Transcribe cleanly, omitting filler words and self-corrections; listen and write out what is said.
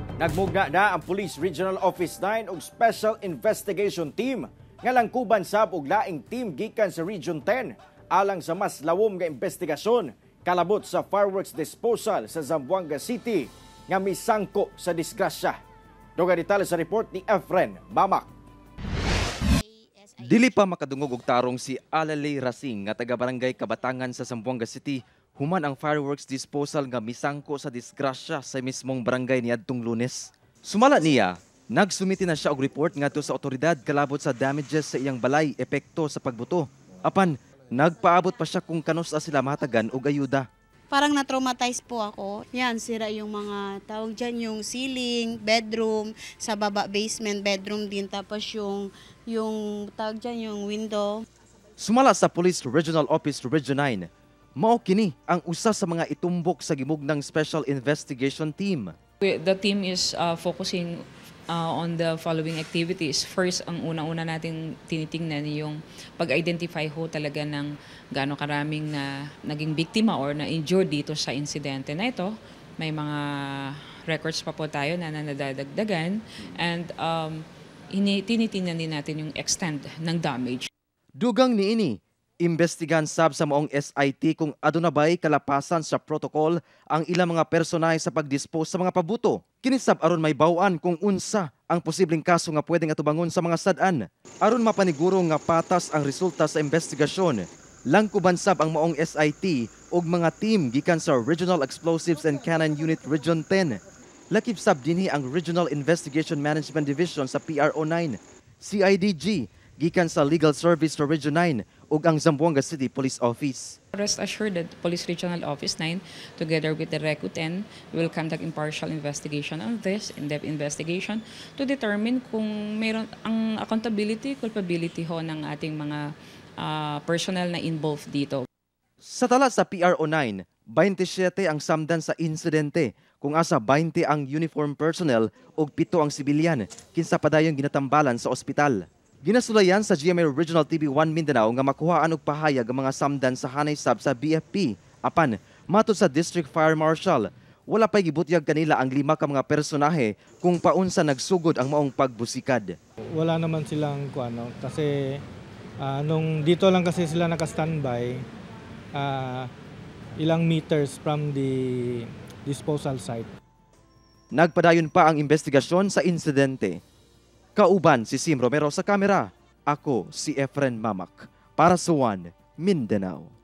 Nagmugna na ang Police Regional Office 9 ug Special Investigation Team nga langkuban sab og laing team gikan sa Region 10 alang sa mas lawom nga investigasyon kalabot sa fireworks disposal sa Zamboanga City nga misangko sa disgrasya. Dugang detalye sa report ni Efren Mamak. Dili pa makadungog og tarong si Alalay Rasing nga taga-barangay Kabatangan sa Zamboanga City human ang fireworks disposal nga misangko sa disgrasya sa mismong barangay niadtong Lunes. Sumala niya, nagsumiti na siya og report ngadto sa otoridad kalabot sa damages sa iyang balay epekto sa pagbuto. Apan nagpaabot pa siya kung kanos sila matagan og ayuda. Parang na-traumatize po ako. Yan, sira yung mga tawag dyan, yung ceiling, bedroom, sa baba basement, bedroom din. Tapos yung tawag dyan, yung window. Sumala sa Police Regional Office Region 9, mao kini ang usa sa mga itumbok sa gimugnang Special Investigation Team. The team is focusing on the following activities. First, ang una-una natin tinitingnan yung pag-identify ho talaga ng gaano karaming na naging biktima or na-injured dito sa insidente na ito. May mga records pa po tayo na nadadagdagan and tinitingnan din natin yung extent ng damage. Dugang niini, imbestigan sab sa maong SIT kung aduna bay kalapasan sa protocol ang ilang mga personahe sa pagdispose sa mga pabuto. Kinisab aron may baw-an kung unsa ang posibleng kaso nga pwedeng atubangon sa mga sad-an. Aron mapaniguro nga patas ang resulta sa investigasyon, langkuban sab ang maong SIT ug mga team gikan sa Regional Explosives and Cannon Unit Region 10. Lakip sab dinhi ang Regional Investigation Management Division sa PRO9, CIDG gikan sa Legal Service sa Region 9 ug ang Zamboanga City Police Office. Rest assured that Police Regional Office 9 together with the RECU 10 will conduct impartial investigation on this, in-depth investigation to determine kung mayroon ang accountability, culpability ho ng ating mga personnel na involved dito. Sa tala sa PRO9, 27 ang samdan sa insidente kung asa 20 ang uniform personnel ug 7 ang sibilyan kinsa padayong ginatambalan sa ospital. Ginasulayan sa GMA Regional TV1 Mindanao nga makuhaan og pahayag ang mga samdan sa hanay sab sa BFP. Apan, matud sa District Fire Marshal, wala pay gibutyag kanila ang 5 ka mga personahe kung paunsa nagsugod ang maong pagbusikad. Wala naman silang kasi nung dito lang kasi sila naka-standby ilang meters from the disposal site. Nagpadayon pa ang investigasyon sa insidente. Kauban si Sim Romero sa kamera. Ako si Efren Mamak para sa One Mindanao.